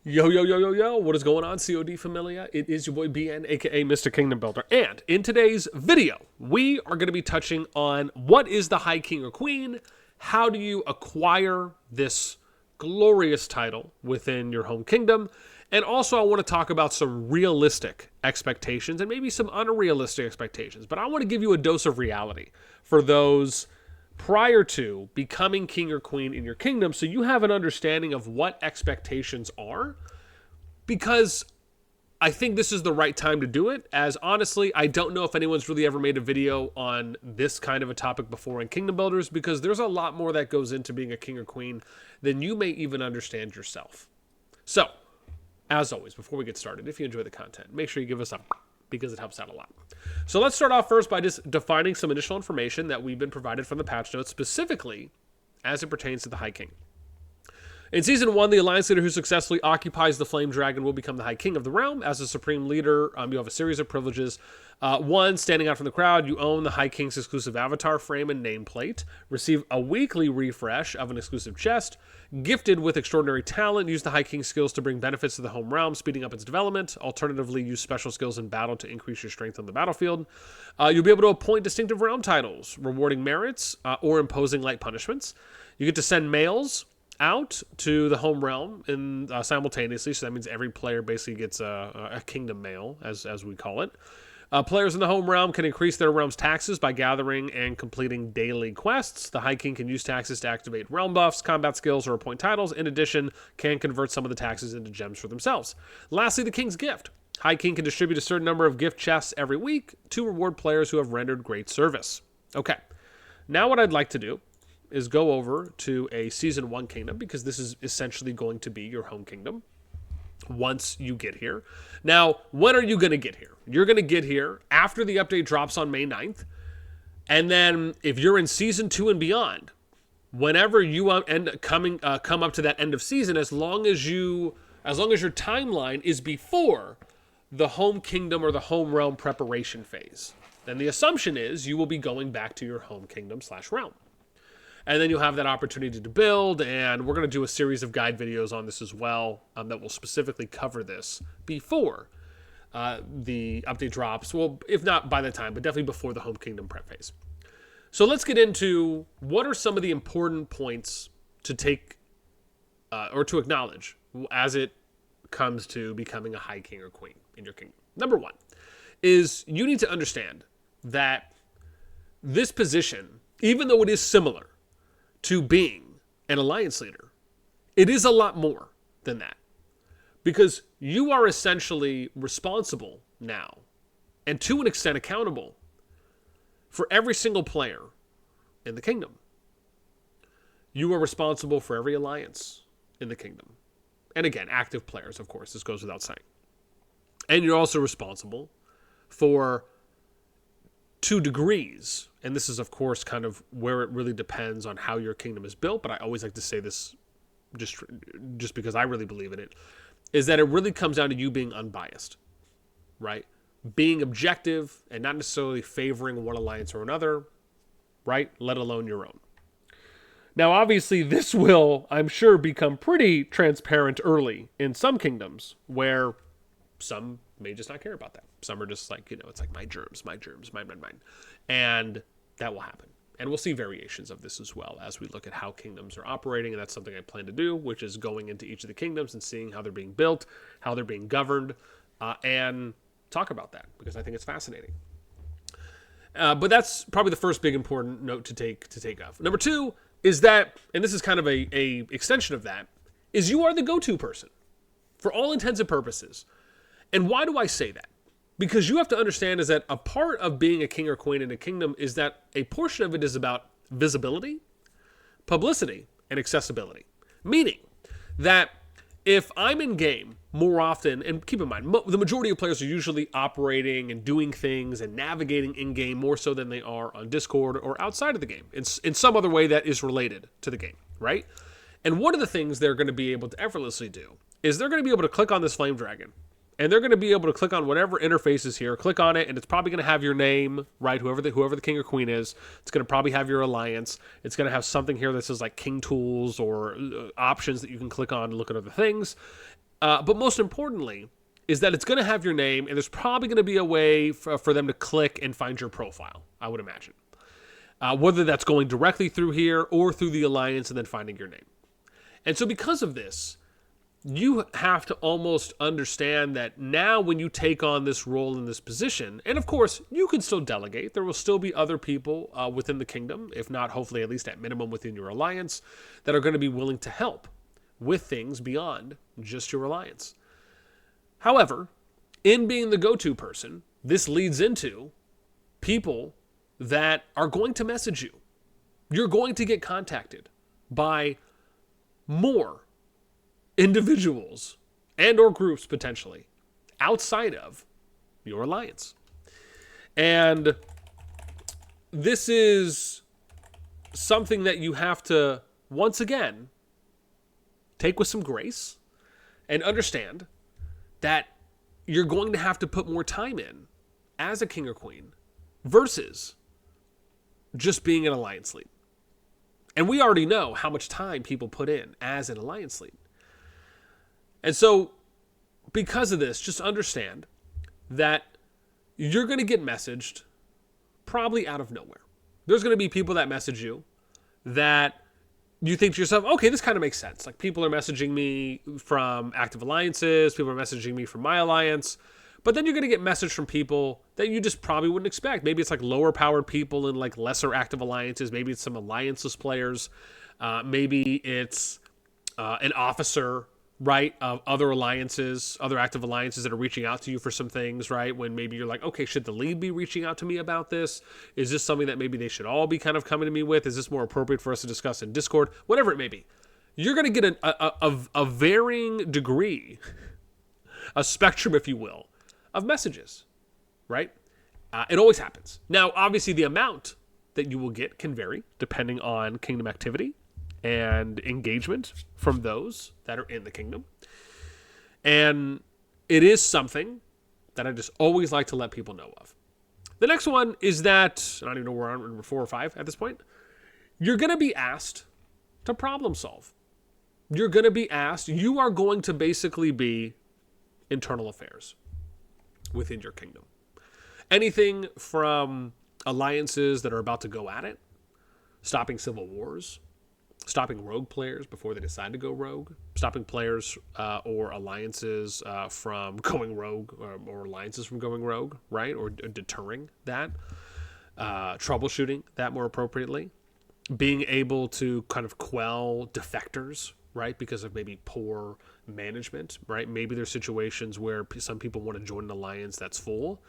Yo, yo, yo, yo, yo, what is going on, CoD Familia? It is your boy BN, aka Mr. Kingdom Builder. And in today's video, we are going to be touching on what is the High King or Queen, how do you acquire this glorious title within your home kingdom, and also I want to talk about some realistic expectations and maybe some unrealistic expectations. But I want to give you a dose of reality for those prior to becoming king or queen in your kingdom, so you have an understanding of what expectations are, because I think this is the right time to do it, as honestly, I don't know if anyone's really ever made a video on this kind of a topic before in Kingdom Builders, because there's a lot more that goes into being a king or queen than you may even understand yourself. So, as always, before we get started, if you enjoy the content, make sure you give us a because it helps out a lot. So let's start off first by just defining some initial information that we've been provided from the patch notes, specifically as it pertains to the High King. In Season 1, the Alliance leader who successfully occupies the Flame Dragon will become the High King of the realm. As a Supreme Leader, you have a series of privileges. One, standing out from the crowd, you own the High King's exclusive avatar frame and nameplate. Receive a weekly refresh of an exclusive chest. Gifted with extraordinary talent, use the High King's skills to bring benefits to the home realm, speeding up its development. Alternatively, use special skills in battle to increase your strength on the battlefield. You'll be able to appoint distinctive realm titles, rewarding merits or imposing light punishments. You get to send mails out to the home realm in simultaneously, so that means every player basically gets a kingdom mail, as we call it. Players in the home realm can increase their realm's taxes by gathering and completing daily quests. The High King can use taxes to activate realm buffs, combat skills, or appoint titles. In addition, can convert some of the taxes into gems for themselves. Lastly, the King's Gift. High King can distribute a certain number of gift chests every week to reward players who have rendered great service. Okay, now what I'd like to do is go over to a Season 1 kingdom, because this is essentially going to be your home kingdom once you get here. Now, when are you going to get here? You're going to get here after the update drops on May 9th. And then if you're in Season 2 and beyond, whenever you come up to that end of season, as long as your timeline is before the home kingdom or the home realm preparation phase, then the assumption is you will be going back to your home kingdom / realm. And then you'll have that opportunity to build, and we're going to do a series of guide videos on this as well that will specifically cover this before the update drops. Well, if not by the time, but definitely before the home kingdom prep phase. So let's get into what are some of the important points to take or to acknowledge as it comes to becoming a High King or Queen in your kingdom. Number one is you need to understand that this position, even though it is similar to being an alliance leader, it is a lot more than that, because you are essentially responsible now, and to an extent accountable, for every single player in the kingdom. You are responsible for every alliance in the kingdom, and again, active players, of course, this goes without saying. And you're also responsible for 2 degrees, and this is, of course, kind of where it really depends on how your kingdom is built, but I always like to say this just because I really believe in it, is that it really comes down to you being unbiased, right? Being objective and not necessarily favoring one alliance or another, right? Let alone your own. Now, obviously, this will, I'm sure, become pretty transparent early in some kingdoms, where some may just not care about that. Some are just like, it's like my germs, mine. And that will happen. And we'll see variations of this as well as we look at how kingdoms are operating. And that's something I plan to do, which is going into each of the kingdoms and seeing how they're being built, how they're being governed, and talk about that, because I think it's fascinating. But that's probably the first big important note to take off. Number 2 is that, and this is kind of a extension of that, is you are the go-to person for all intents and purposes. And why do I say that? Because you have to understand is that a part of being a king or queen in a kingdom is that a portion of it is about visibility, publicity, and accessibility. Meaning that if I'm in game more often, and keep in mind, the majority of players are usually operating and doing things and navigating in game more so than they are on Discord or outside of the game in some other way that is related to the game, right? And one of the things they're going to be able to effortlessly do is they're going to be able to click on this Flame Dragon, and they're going to be able to click on whatever interface is here, click on it, and it's probably going to have your name, right? Whoever the king or queen is, it's going to probably have your alliance. It's going to have something here that says like King Tools or options that you can click on and look at other things. But most importantly, is that it's going to have your name, and there's probably going to be a way for them to click and find your profile, I would imagine. Whether that's going directly through here or through the alliance and then finding your name. And so because of this, you have to almost understand that now when you take on this role in this position, and of course, you can still delegate. There will still be other people within the kingdom, if not hopefully at least at minimum within your alliance, that are going to be willing to help with things beyond just your alliance. However, in being the go-to person, this leads into people that are going to message you. You're going to get contacted by more individuals and or groups potentially outside of your alliance. And this is something that you have to, once again, take with some grace and understand that you're going to have to put more time in as a king or queen versus just being an alliance lead. And we already know how much time people put in as an alliance lead. And so, because of this, just understand that you're going to get messaged probably out of nowhere. There's going to be people that message you that you think to yourself, okay, this kind of makes sense. Like, people are messaging me from active alliances, people are messaging me from my alliance, but then you're going to get messaged from people that you just probably wouldn't expect. Maybe it's like lower powered people in like lesser active alliances. Maybe it's some allianceless players. Maybe it's an officer, right, of other alliances, other active alliances that are reaching out to you for some things, right? When maybe you're like, okay, should the lead be reaching out to me about this? Is this something that maybe they should all be kind of coming to me with? Is this more appropriate for us to discuss in Discord? Whatever it may be. You're going to get a varying degree, a spectrum, if you will, of messages, right? It always happens. Now, obviously, the amount that you will get can vary depending on kingdom activity and engagement from those that are in the kingdom. And it is something that I just always like to let people know of. The next one is that, I don't even know where we're on, 4 or 5 at this point. You're going to be asked to problem solve. You're going to be asked, you are going to basically be internal affairs within your kingdom. Anything from alliances that are about to go at it, stopping civil wars, stopping rogue players before they decide to go rogue, stopping players or alliances from going rogue or alliances from going rogue, right? Or deterring that, troubleshooting that more appropriately, being able to kind of quell defectors, right? Because of maybe poor management, right? Maybe there's situations where some people want to join an alliance that's full,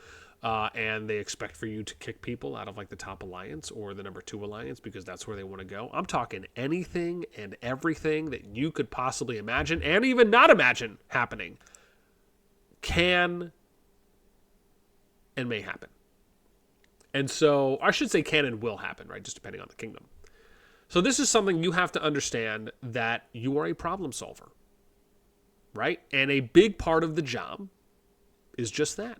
and they expect for you to kick people out of like the top alliance or the number 2 alliance because that's where they want to go. I'm talking anything and everything that you could possibly imagine and even not imagine happening can and may happen. And so I should say can and will happen, right? Just depending on the kingdom. So this is something you have to understand, that you are a problem solver, right? And a big part of the job is just that.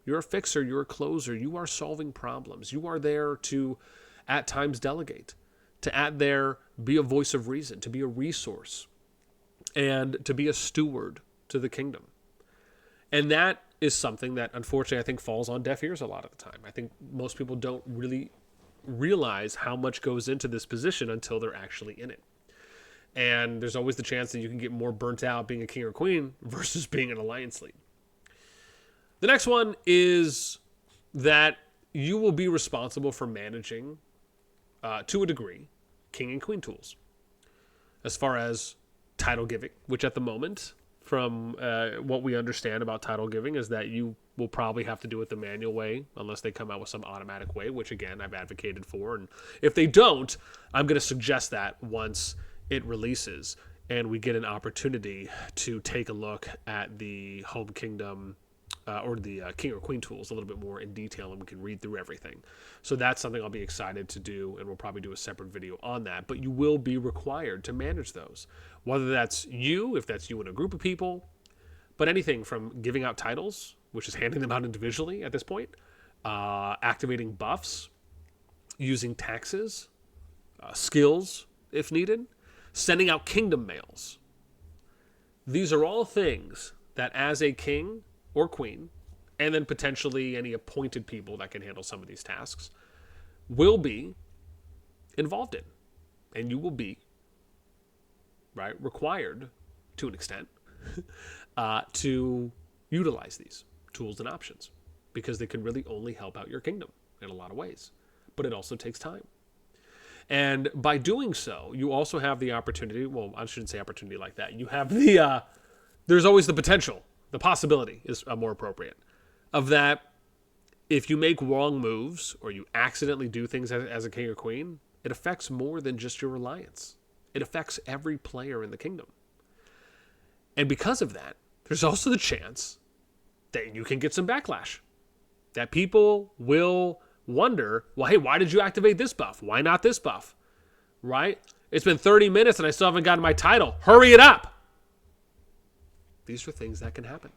You're a fixer, you're a closer, you are solving problems. You are there to, at times, delegate, to at there be a voice of reason, to be a resource, and to be a steward to the kingdom. And that is something that, unfortunately, I think falls on deaf ears a lot of the time. I think most people don't really realize how much goes into this position until they're actually in it. And there's always the chance that you can get more burnt out being a king or queen versus being an alliance lead. The next one is that you will be responsible for managing, to a degree, king and queen tools. As far as title giving, which at the moment, from what we understand about title giving, is that you will probably have to do it the manual way unless they come out with some automatic way, which again, I've advocated for. And if they don't, I'm going to suggest that once it releases and we get an opportunity to take a look at the home kingdom or the king or queen tools a little bit more in detail, and we can read through everything. So that's something I'll be excited to do, and we'll probably do a separate video on that. But you will be required to manage those, whether that's you, if that's you and a group of people, but anything from giving out titles, which is handing them out individually at this point, activating buffs, using taxes, skills if needed, sending out kingdom mails, These are all things that as a king or queen, and then potentially any appointed people that can handle some of these tasks, will be involved in. And you will be, right, required to an extent to utilize these tools and options, because they can really only help out your kingdom in a lot of ways. But it also takes time. And by doing so, you also have the opportunity, well, I shouldn't say opportunity like that. You have the, there's always the potential, the possibility is more appropriate, of that if you make wrong moves or you accidentally do things as a king or queen, it affects more than just your alliance. It affects every player in the kingdom. And because of that, there's also the chance that you can get some backlash. That people will wonder, well, hey, why did you activate this buff? Why not this buff? Right? It's been 30 minutes and I still haven't gotten my title. Hurry it up. These are things that can happen.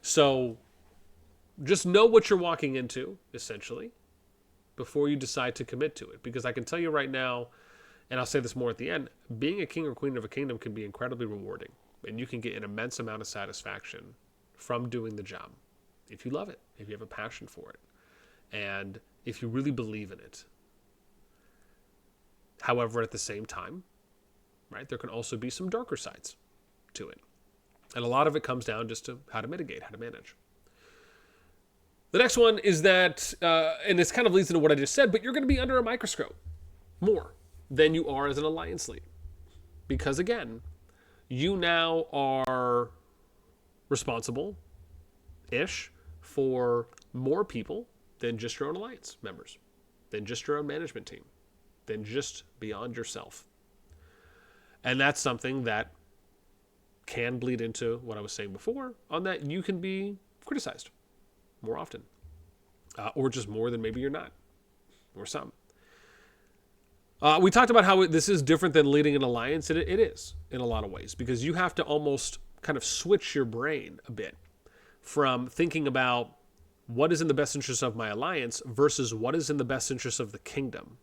So just know what you're walking into, essentially, before you decide to commit to it. Because I can tell you right now, and I'll say this more at the end, being a king or queen of a kingdom can be incredibly rewarding. And you can get an immense amount of satisfaction from doing the job. If you love it, if you have a passion for it, and if you really believe in it. However, at the same time, right, there can also be some darker sides to it. And a lot of it comes down just to how to mitigate, how to manage. The next one is that, and this kind of leads into what I just said, but you're going to be under a microscope more than you are as an alliance lead. Because again, you now are responsible-ish for more people than just your own alliance members, than just your own management team, than just beyond yourself. And that's something that can bleed into what I was saying before, on that you can be criticized more often, or just more than maybe you're not, or some. We talked about how this is different than leading an alliance, and it is in a lot of ways, because you have to almost kind of switch your brain a bit from thinking about what is in the best interest of my alliance versus what is in the best interest of the kingdom.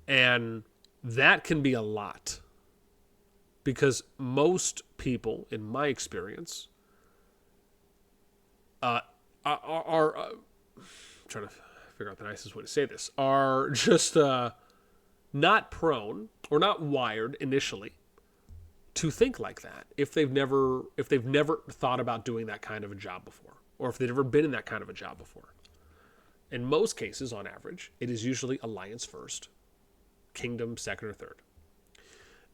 And that can be a lot, because most people, in my experience, are trying to figure out the nicest way to say this, are just not prone or not wired initially to think like that if they've never thought about doing that kind of a job before, or if they've never been in that kind of a job before. In most cases, on average, it is usually alliance first, kingdom second or third.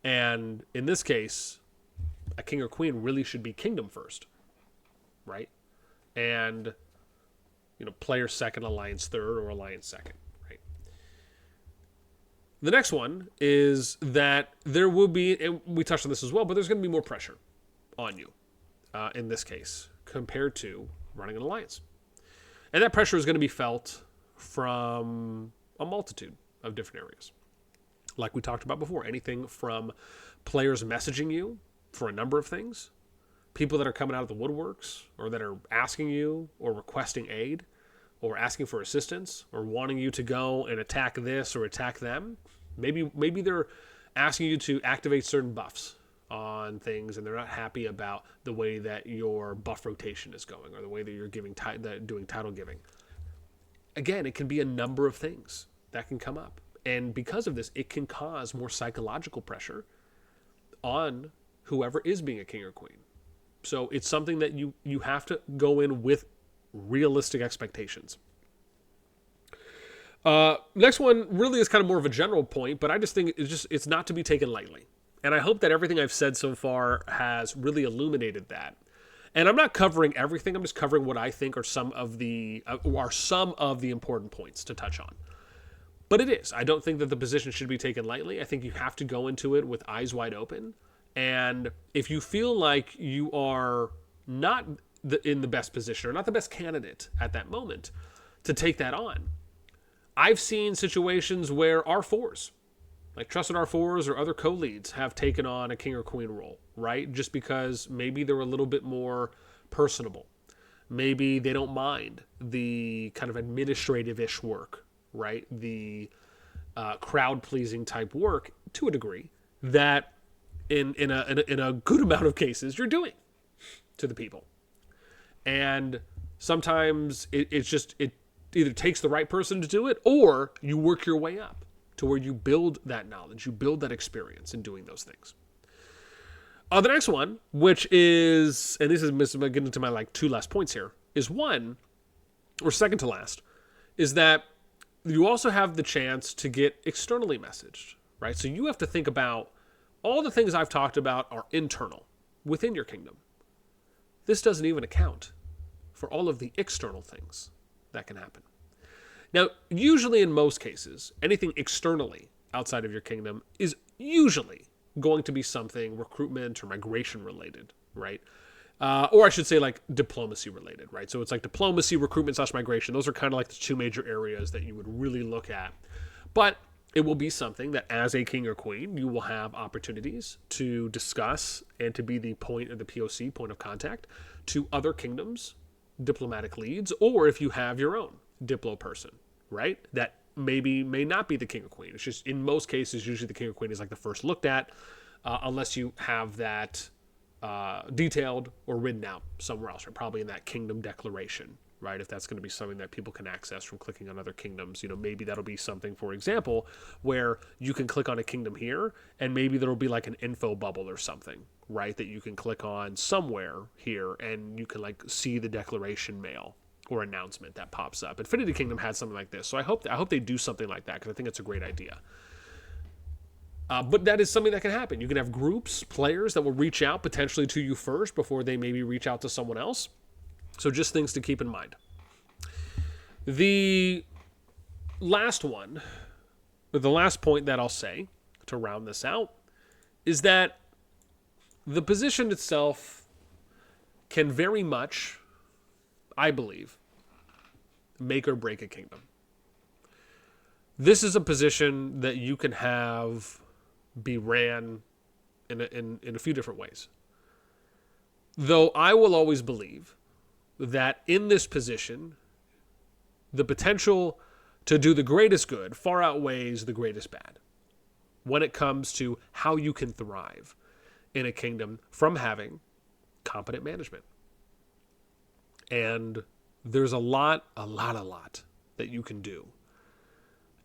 And in this case, a king or queen really should be kingdom first, right? And, you know, player second, alliance third, or alliance second, right? The next one is that there will be, and we touched on this as well, but there's going to be more pressure on you in this case compared to running an alliance. And that pressure is going to be felt from a multitude of different areas. Like we talked about before, anything from players messaging you for a number of things, people that are coming out of the woodworks, or that are asking you or requesting aid, or asking for assistance, or wanting you to go and attack this or attack them. Maybe they're asking you to activate certain buffs on things, and they're not happy about the way that your buff rotation is going, or the way that you're doing title giving. Again, it can be a number of things that can come up. And because of this, it can cause more psychological pressure on whoever is being a king or queen. So it's something that you have to go in with realistic expectations. Next one really is kind of more of a general point, but I just think it's not to be taken lightly. And I hope that everything I've said so far has really illuminated that. And I'm not covering everything. I'm just covering what I think are some of the important points to touch on. But it is. I don't think that the position should be taken lightly. I think you have to go into it with eyes wide open. And if you feel like you are not in the best position, or not the best candidate at that moment to take that on, I've seen situations where R4s, like trusted R4s or other co-leads, have taken on a king or queen role, right? Just because maybe they're a little bit more personable. Maybe they don't mind the kind of administrative-ish work, right? The crowd-pleasing type work to a degree that in a good amount of cases, you're doing to the people. And sometimes it either takes the right person to do it, or you work your way up to where you build that knowledge, you build that experience in doing those things. The next one, which is, and this is getting into my like 2 last points here, is one, or second to last, is that you also have the chance to get externally messaged, right? So you have to think about all the things I've talked about are internal within your kingdom. This doesn't even account for all of the external things that can happen. Now, usually in most cases, anything externally outside of your kingdom is usually going to be something recruitment or migration related, right? Or I should say like diplomacy related, right? So it's like diplomacy, recruitment / migration. Those are kind of like the 2 major areas that you would really look at. But it will be something that as a king or queen, you will have opportunities to discuss and to be the point of the POC, point of contact, to other kingdoms, diplomatic leads, or if you have your own diplo person, right? That may not be the king or queen. It's just in most cases, usually the king or queen is like the first looked at, unless you have that detailed or written out somewhere else, right? Probably in that kingdom declaration, right? If that's going to be something that people can access from clicking on other kingdoms, maybe that'll be something, for example, where you can click on a kingdom here, and maybe there'll be like an info bubble or something, right? That you can click on somewhere here, and you can like see the declaration mail or announcement that pops up. Infinity Kingdom had something like this, so I hope they do something like that, because I think it's a great idea. But that is something that can happen. You can have groups, players that will reach out potentially to you first before they maybe reach out to someone else. So just things to keep in mind. The last one, or the last point that I'll say to round this out, is that the position itself can very much, I believe, make or break a kingdom. This is a position that you can have be ran in a few different ways. Though I will always believe that in this position, the potential to do the greatest good far outweighs the greatest bad when it comes to how you can thrive in a kingdom from having competent management. And there's a lot that you can do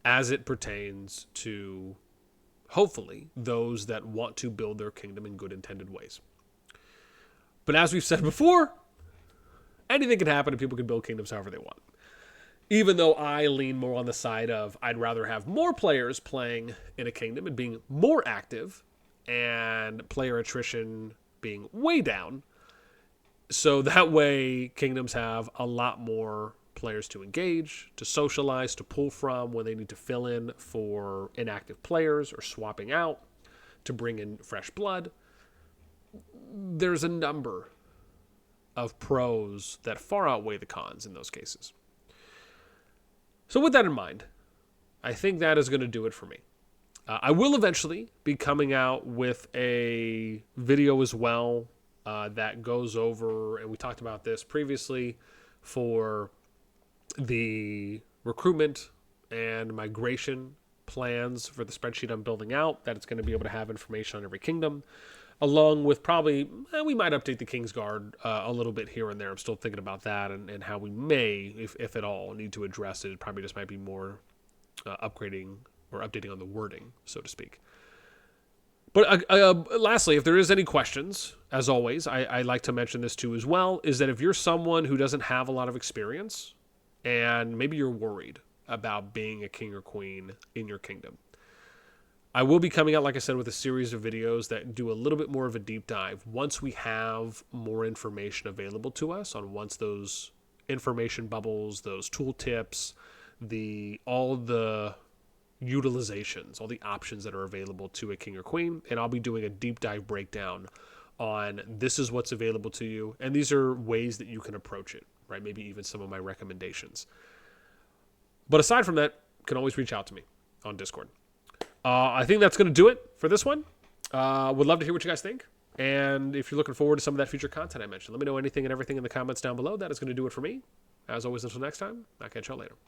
as it pertains to, hopefully, those that want to build their kingdom in good intended ways. But as we've said before, anything can happen and people can build kingdoms however they want. Even though I lean more on the side of I'd rather have more players playing in a kingdom and being more active and player attrition being way down. So that way kingdoms have a lot more players to engage, to socialize, to pull from when they need to fill in for inactive players or swapping out, to bring in fresh blood. There's a number of pros that far outweigh the cons in those cases. So with that in mind, I think that is going to do it for me. I will eventually be coming out with a video as well that goes over, and we talked about this previously, for the recruitment and migration plans for the spreadsheet I'm building out, that it's going to be able to have information on every kingdom, along with probably, we might update the Kingsguard a little bit here and there. I'm still thinking about that and how we may, if at all, need to address it. It probably just might be more upgrading or updating on the wording, so to speak. But lastly, if there is any questions, as always, I like to mention this too as well, is that if you're someone who doesn't have a lot of experience and maybe you're worried about being a king or queen in your kingdom, I will be coming out, like I said, with a series of videos that do a little bit more of a deep dive once we have more information available to us on once those information bubbles, those tool tips, all the utilizations, all the options that are available to a king or queen. And I'll be doing a deep dive breakdown on this is what's available to you. And these are ways that you can approach it, right? Maybe even some of my recommendations. But aside from that, you can always reach out to me on Discord. I think that's going to do it for this one. Would love to hear what you guys think. And if you're looking forward to some of that future content I mentioned, let me know anything and everything in the comments down below. That is going to do it for me. As always, until next time, I'll catch y'all later.